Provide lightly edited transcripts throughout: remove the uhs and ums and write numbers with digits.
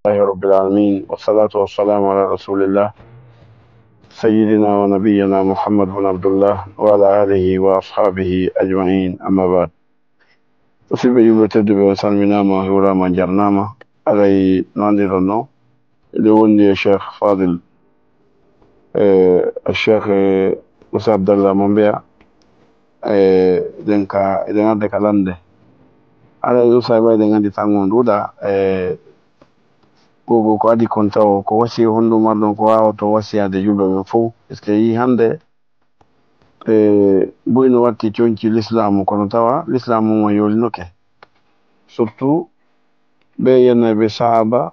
لله رب العالمين والصلاة والسلام على رسول الله سيدنا ونبينا محمد بن عبد الله وعلى آله وأصحابه أجمعين أما بعد أصيب يبتد بسلمنا ما هو ما جرناما علي ناندي رنو اللي ولي الشيخ فاضل الشيخ موسى عبد الله منبيع دنكا إذا عندك لنده على يوسف إذا عندي تانغون دودا gogo ko adi kon taw ko wasi hondo marɗon ko wawa to wasiyade julɓe ɓe fof est ce que yi hande boyno watti coñci l'islamu kono tawa l'islamu mo yolinoke surtout ɓe yenna ɓe sahaba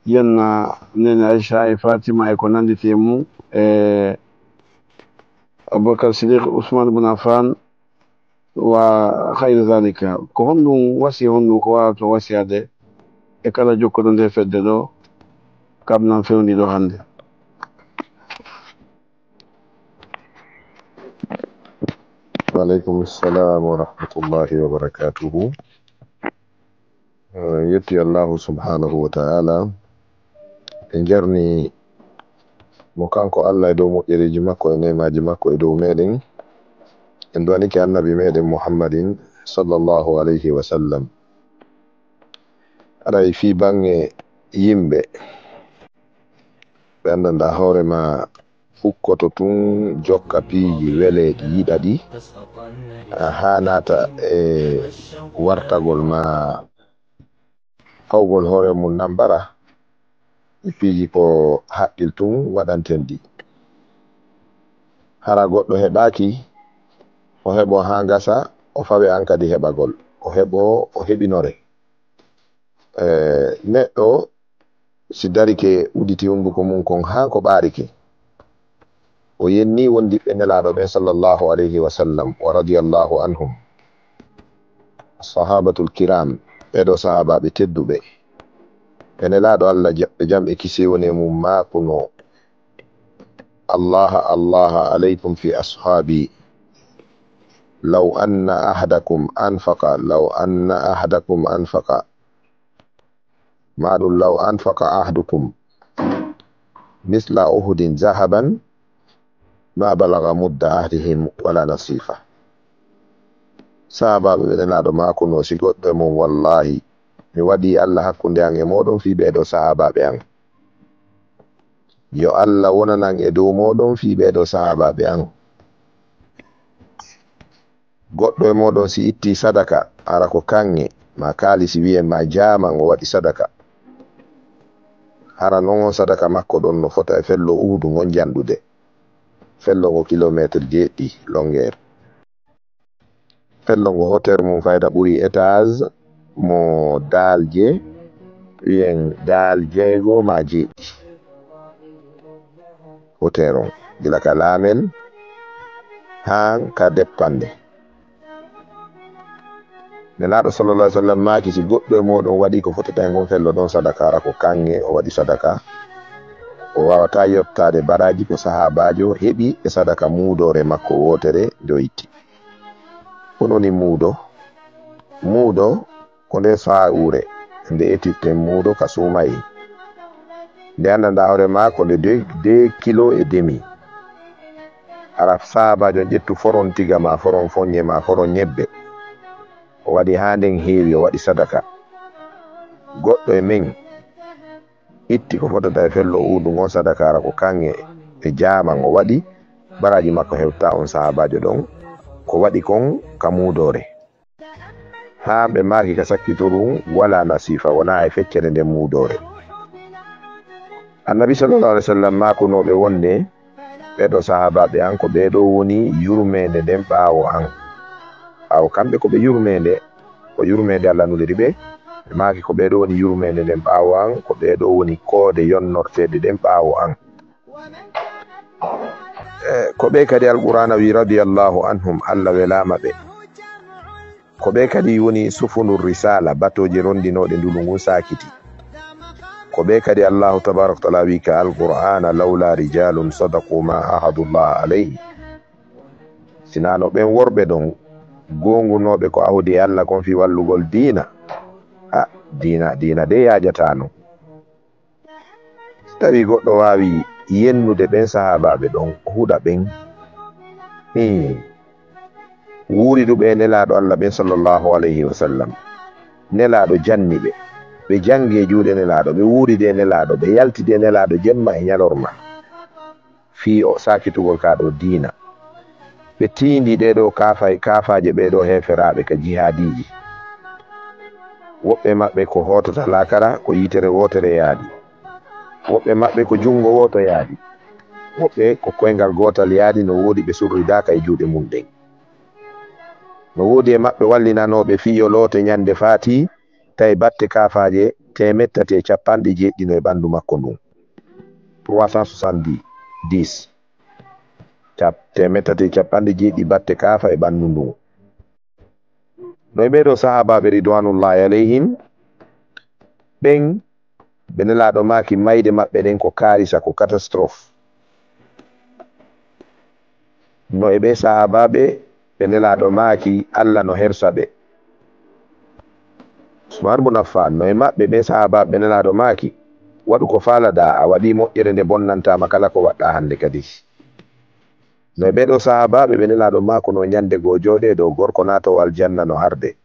yenna nene aicha e fatima e ko nandite mum aboubacar sidiq ousmane bun affan wa hayre zalika ko honɗum wasi honɗum ko wawa to wasiyade e kala jokkoɗo nde fedde ɗo kam nan fewndi ɗo hannde. Waleykum salam wa rahmatullahi wa barakatuhu. Yetti Allahu subhanahu wa ta'ala en jarni mo kanko Allah e dow moƴƴereji makko e nemaji makko e dow meɗen en duwanike annabi meɗen Muhammadin sallallahu alayhi wa sallam. Aɗa e fi bange yimɓe ɓe andanda hoorema fukkoto tun jokka piiji weleɗi yiɗaɗi ha nata e wartagol ma fawgol hoore mum nambara e piiji ko haqqil tun waɗantendi hara goɗɗo heɓaki o heɓo ha gasa o fawe an kadi heɓagol o heɓo o heɓinore neɗɗo si darike uditi hunduko mum kon ha ko ɓarike o yenni wondiɓe nelaɗo ɓe sallallahu alayhi wa sallam wa radiyallahu anhum sahabatul kiram ɓeɗo sahabaɓe tedduɓe e nelaɗo Allah jaɓɓe jam e kise woni mum makuno Allah Allah alaykum fi ashabi law anna ahadakum anfaqa maɗum law anfaqa ahdukum misla uhudin zahaban ma balaga mudda ahdihim wala nasifa. Sahabaɓe ɓe nelaɗo mako no si goɗɗo mum wallahi mi waɗi Allah hakkunde an e moɗon fi ɓeɗo sahabaɓe an, yo Allah wonanan e dow moɗon fi ɓeɗo sahabaɓe an. Goɗɗo e moɗon si itti sadaka ara ko kange ma kaali si wiyen ma jaman o waɗi sadaka hara non sadaka makko ɗon no fota e fello uhudu ngon janɗude fello ngo kilométre jeɗɗi longueur fello ngo hauteur mum fayda ɓuri étage mo dalje wiyen dal jeego ma jeɗɗi hauteur on gila ka laamel ha ka deppande. Nelaɗo sallallahu alaihi wasallam maki si goɗɗo e moɗon waɗi ko fotata e ngon fello ɗon sadaka ara ko kange o waɗi sadaka o wawata yottade baraji ko sahabajo heɓi e sadaka mudore makko wotere do itti. Hononi muudo ko nde sa'ure nde etitte muudo ka sumayi nde andanda hoore mako nde 2 kilo et demi ara sahabajo ƴettu foron tiga ma foron fonye ma foron ñebbe o waɗi ha nden heewi o waɗi sadaka. Goɗɗo e men itti ko fotata e fello uhudu ngon sadaka ara ko kange e jaman o waɗi baraji makko hewta on sahabajo ɗon ko waɗi kon ka mudore ha ɓe maki ka sakkitorum wala nasifa wona e feccere nden mudore. Annabi sallallahu alaihi wasallam makunoɓe wonde ɓeɗo sahabaɓe an ko ɓeɗo woni yurmede nden ɓawo an ɓawo kamɓe ko ɓe yurmede ko yurmede Allah nuliri ɓe maki ko ɓeɗo woni yurmede nden ɓawo an ko ɓeɗo woni koode yonnorteɗe ɗen ɓawo an ko ɓe kadi alqur'ana wi radiyallahu anhum Allah welama ɓe ko ɓe kadi woni sufunur risala batoje rondinoɗe ndulungun sakiti ko ɓe kadi Allahu tabaraka taala wi ka alqur'ana lawla rijalun sadaqu ma ahadullah alayhi sinano ɓen worɓe ɗon gongunoɓe ko ahdi Allah kon fi wallugol diina diina de yajatano tawi goɗɗo wawi yennude ɓen sahabaɓe ɗon huɗa ɓen wuriduɓe nelaɗo Allah ɓen sallllahu alayhi wa sallam. Nelaɗo janni ɓe, ɓe jangi e juuɗe nelaɗo, ɓe wuride nelaɗo, ɓe yaltide nelaɗo jemma e ñalorma fi o sakitugol kaɗo diina. Ɓe tindi ɗeɗo kafaje ɓeɗo heferaɓe ka jihadiji. Woɓɓe maɓɓe ko hotota lakara ko yitere wotere yaadi, woɓɓe maɓɓe ko jungo woto yaadi, woɓɓe ko koyngal gotal yaadi. No wodi ɓe surridaka e juuɗe mum ɗen. No wodi e maɓɓe wallinanoɓe fiyo loote ñande faati tawi batte kafaje 370 e ɓandu makko ndun, 370 370 batte kafa e ɓandu ndun. No e ɓeɗo sahabaɓe ridwanullahi alayhim ɓen ɓe nelaɗo maki mayde maɓɓe ɗen ko karisa, ko catastrophe. No e ɓe sahabaɓe ɓe nelaɗo maki Allah no hersa ɓe. Usman ibn Affan no e maɓɓe ɓe sahabaɓe ɓe nelaɗo maki waɗu ko falada a waɗi moƴƴere nde bonnantama kala ko waɗɗa hande kadi. No e ɓeɗo sahabaɓe ɓe nelaɗo mako no ñande go joɗe dow gorko natowo aljanna no harde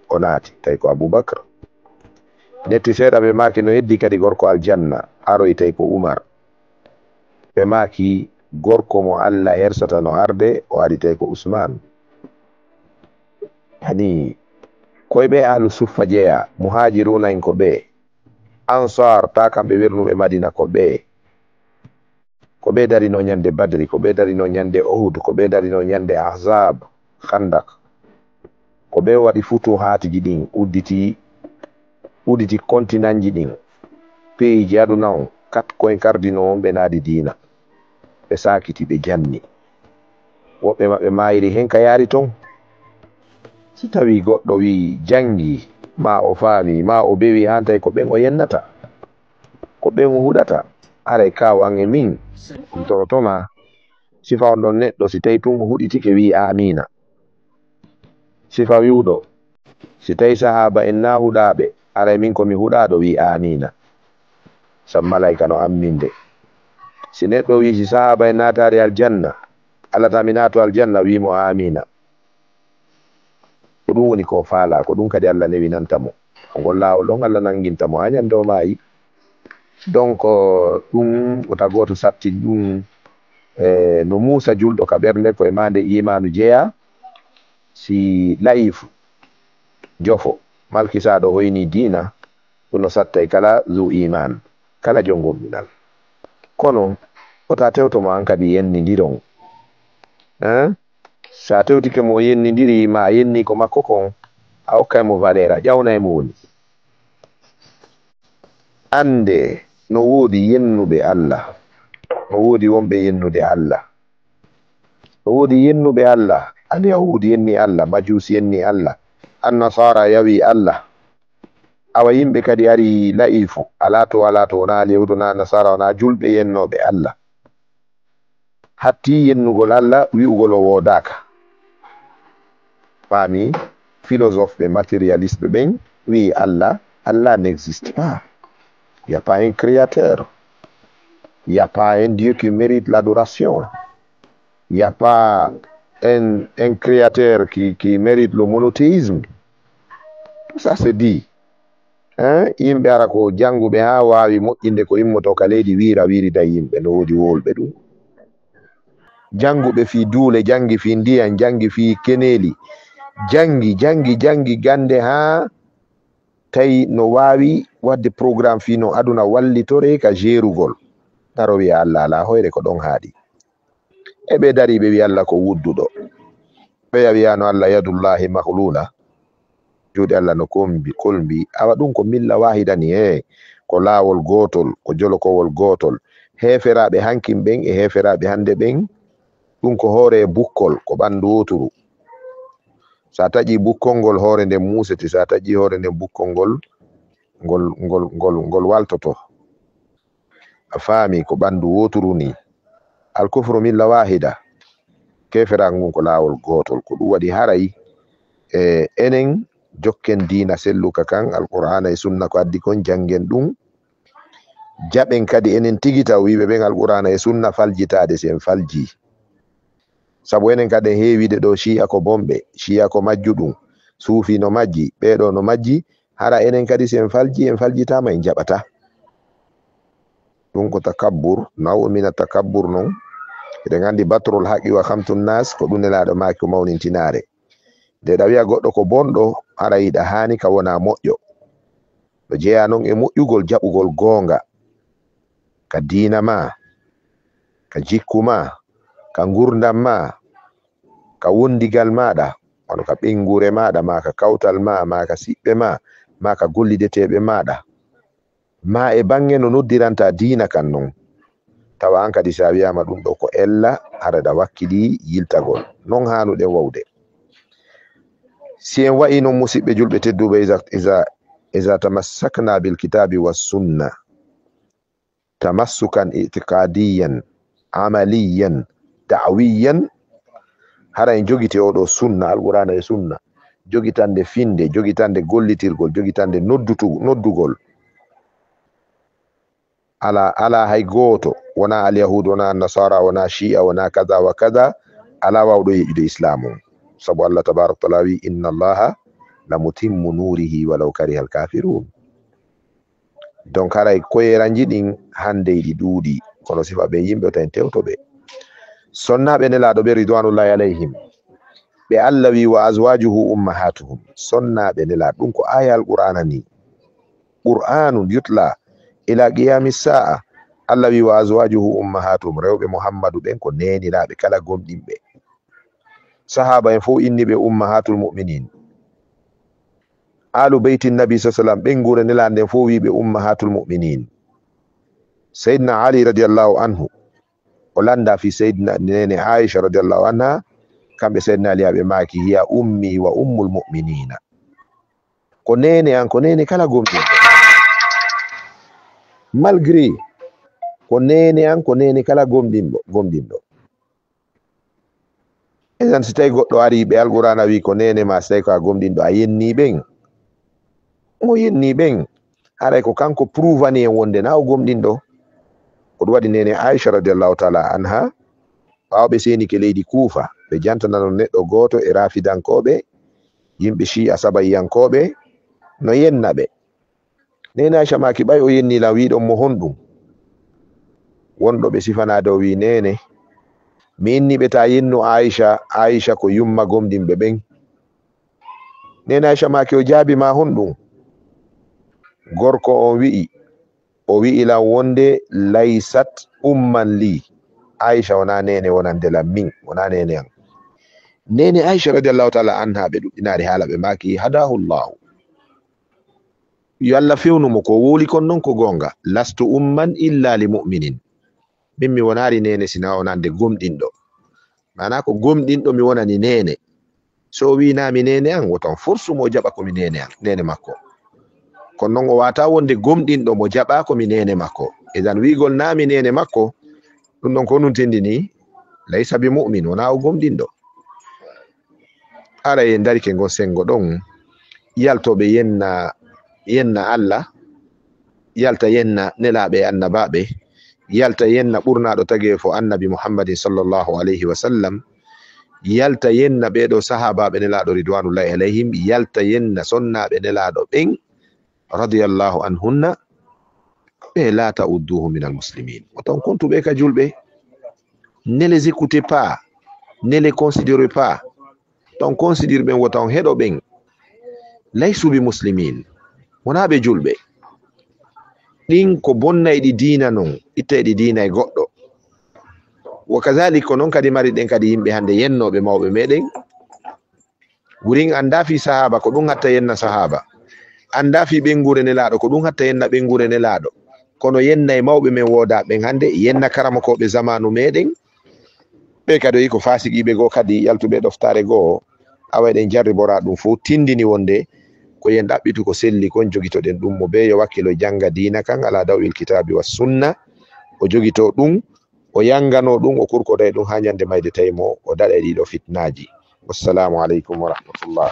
o naati tawi ko Abubakar. Netti seeɗa ɓe maki no heddi kadi gorko aljanna aroy tawi ko Umar. Ɓe maki gorko mo Allah hersata no arde o ari tawi ko Usman. Hani koye ɓe ahlu suffa jeeya, muhajiruna en ko ɓe, ansar ta kamɓe wernuɓe Madina ko ɓe darino ñande Badri, ko ɓe darino ñande Uhud, ko ɓe darino ñande Ahzab, Khandak, ko ɓe waɗi futuhatiji ɗin, udditi continent ji ɗin, peiji aduna on kat koye kardino on ɓe naadi diina, ɓe sakiti, ɓe janni. Woɓɓe maɓɓe mayiri hen ka yaari ton. Si tawi goɗɗo wi jangi ma o faami ma o bewi han tawi ko ɓen o yennata, ko ɓen o huɗata. Haray kawan e min torotoma sifa on ɗon neɗɗo si tawi tun o huɗitike wi amina. Sifa wiwɗo si tawi sahaba en na huɗaɓe haray min komi huɗaɗo wi amina, sam malaika no amminde. Si neɗɗo wi si sahaba en natari aljanna Allah tami nato aljanna wimo amina. Ko ɗum woni ko faala, ko ɗum kadi Allah newinantamo. Ngol lawol ɗon Allah nangintamo ha ñande o maayi. Donc ɗum wota goto satti ɗum no Musa julɗo ka ɓernde koye mande imanu jeeya, si layifu jofo malkisaɗo hoyni diina ɗum no sattay kala zu iman, kala jongomminal. Kono wota tewtomo an kadi yennidiron. Sa tewtike mo yennidiri ma yenni ko makko kon, a hokkay mo valeur, a ƴawnay mo woni. Ande no wodi yennuɓe Allah, no wodi wonɓe yennude Allah, no wodi yennuɓe Allah. Al yahudi yenni Allah, majusi yenni Allah, annasara yawi Allah. Awa yimɓe kadi ari la'ifu alato wona al yahudu na nasara wona julɓe yennoɓe Allah. Hatti yennugol Allah wi'ugol o wodaka. Fami philosophe ɓe matérialiste ɓen wi Allah n'existe pas. Il n'y a pas un créateur. Il n'y a pas un Dieu qui mérite l'adoration. Il n'y a pas un créateur qui mérite le monothéisme. Tout ça se dit. Yimɓe ara ko janguɓe ha wawi moƴƴinde ko immoto ka leydi wira wirida yimɓe no wodi wolɓe ɗum. Janguɓe fi duule, jangi fi ndiyan, jangi fi keneli, jangi gande ha tawi no wawi wadde programme fi no aduna wallitore ka jerugol. Daro wiya Allah ala hoyre ko ɗon haaɗi. E ɓe dari ɓe wi Allah ko wudduɗo. Ɓe wiyano Allah yadullahi mahlula, juuɗe Allah no kolbi. Awa ɗum ko milla wahida ni, ko laawol gotol, ko jolokowol gotol. Heferaɓe hankin ɓen e heferaɓe hande ɓen ɗum ko hoore bukkol, ko ɓandu woturu. Sa taƴi bukkol ngol hoore nden musete, sa taƴi hoore nden bukkol ngol waltoto. A faami ko ɓandu woturu ni. Alkufru milla wahida, keferagu ngun ko laawol gotol. Ko ɗum waɗi haray enen jokken diina selluka kan, alqur'ana e sunna ko addi kon, jangen ɗum, jaɓen kadi enen tigita wiɓe ɓen alqur'ana e sunna faljitade sen falji, sabu enen kadi heewide ɗo shi'a ko bomɓe, shi'a ko majjuɗum, suufi no majji, ɓeɗo no majji, hara enen kadi sen falji en faljitama en jaɓata. ɗum ko takabbur, naw mina takabbur non. eɗen andi batrul haqqi wa khamtun nas ko ɗum nelaɗo maki ko mawnintinare. nde ɗa wiya goɗɗo ko bonɗo hara yiɗa hani ka wona moƴƴo, ɗo jeeya non e moƴƴugol jaɓugol goonga ka diina ma, ka jikku ma, ka gurdam ma, ka wondigal maɗa, wano ka ɓengure maɗa, ma ka kawtal ma ka siɓɓe ma ka gollideteɓe maɗa, ma e bange no noddiranta diina kan non. tawa an kadi sa wiyama ɗum ɗo ko ella hara ɗa wakkili yiltagol, non hanuɗen wawde. si en wa'i non musidɓe julɓe tedduɓe, iza tamassakna bil kitabi was sunna tamassukan itiqadiyan amaliyan da'wiyan, hara en jogite oɗo sunna alqur'ana e sunna, jogitande finde, jogitande gollitirgol, jogitande noddugol, ala hay goto wona alyahud, wona nasara, wona shi'a, wona kaza wa kaza, ala wawɗo yeƴude islamu, sabu Allah tabaraka taala wi inna allaha la mutimmu nurihi walau kariha alkafirun. donc haray koyeranji ɗin hande ɗi ɗuuɗi kono sifa ɓe yimɓe tan tewtoɓe sonnaɓe nelaɗo ɓe ridwanullahi alayhim, ɓe Allah wi wa azwajuhu ummahatuhum, sonnaɓe nelaɗo, ɗum ko aya alqur'ana ni, qur'anun yutla ila qiyami sa'a. Allah wi wa azwajuhu ummahatuhum, rewɓe muhammadu ɓen ko neniraɓe kala gomɗinɓe. sahaba en fo inni ɓe ummahatul mu'minin, alu beyti nabi sallam ɓen gure nelaɗo nden fo wi ɓe ummahatul mu'minin. sayyidina ali radiallahu anhu o landa fi sayyidina nene aisha radiallahu anha, kamɓe sayyidina ali aɓe maki hiya ummi wa ummul mu'minina, ko nene an, ko nene kala gomɗinɓe, malgré ko nene an, ko nene kala gomɗinɗo. esan si tawi goɗɗo ari ɓe alqur'ana wi ko nene ma, si tawi ko a gomɗinɗo, a yenni ɓen, mo yenni ɓen, haray ko kanko prouvani en wonde na o gomɗinɗo. ko ɗum waɗi nene Aisha radiallahu taala anha ɓawo ɓe senike leydi Kufa, ɓe jantanano neɗɗo goto e rafidankoɓe, yimɓe shi'a sabayiyankoɓe, no yenna ɓe. nene Aisha maki ɓay o yennila, wiɗon mo honɗum, wonɗo ɓe sifanade o wi nene mi inni ɓe ta yenno Aisha ko yumma gomɗinɓe ɓen. nene Aisha maki o jaabi ma honɗum, gorko on o wi'i lan wonde laysat umman li, Aisha wona nene wonandela min, wona nene an. nene Aisha radiallahu taala anha ɓe ɗuɗɗinari haala ɓe maki hadahullahu, yo Allah fewnumo ko woli kon non ko gonga, lastu umman illa li mu'minin, min mi wonari nene sina wonande gomɗinɗo, mana ko gomɗinɗo mi wonani nene. so o wi nami nene an, woton forsumo jaɓa komi nene an, nene makko, kono noon o wata wonde gomɗinɗo mo jaɓa komi nene makko. edan wigol nami nene makko, ɗum ɗon ko nun tendini laysa bi mu'min, wona o gomɗinɗo. ara en darike gon sengo ɗon, yaltoɓe yenna Allah, yalta yenna nelaɓe annabaɓe, yalta yenna ɓurnaɗo tagi fo annabi muhammadin sallllahu alayhi wa sallam, yalta yenna ɓeɗo sahabaɓe nelaɗo ridwanullahi alayhim, yalta yenna sonnaɓe nelaɗo ɓen radiyallahu anhunna, ɓe la ta'udduhu min almuslimin. Autant kontuɓe ka julɓe, ne les écoutez pas, ne les considérez pas, ton considère ɓen wotan heɗo ɓen laysu bi muslimin, wona ɓe julɓe. ɗin ko bonnayɗi diina non, ittayɗi diina e goɗɗo. wa kazalik ko non kadi mari ɗen kadi yimɓe hande yennoɓe mawɓe meɗen, wurin anda fi sahaba ko ɗum hatta yenna sahaba, anda fi ɓengure nelaɗo ko ɗum hatta yenna ɓengure nelaɗo, kono yenna e mawɓe men woda ɓen hande, yenna karamakoɓe zamanu meɗen, ɓe kadi yi ko fasiqiɓe goo kadi yaltuɓe ɗoftare goo, awayɗen jarribora ɗum fo tindini wonde ko yen ɗaɓɓitu ko selli kon jogitoɗen ɗum, mo be yo wakkilo janga diina kan ala dawil kitabi was sunna, o jogito ɗum, o yangano ɗum, o kurkoday ɗum ha ñande mayde tawimo o daɗa ɗiɗo fitnaji. wassalamu aleykum wa rahmatullah.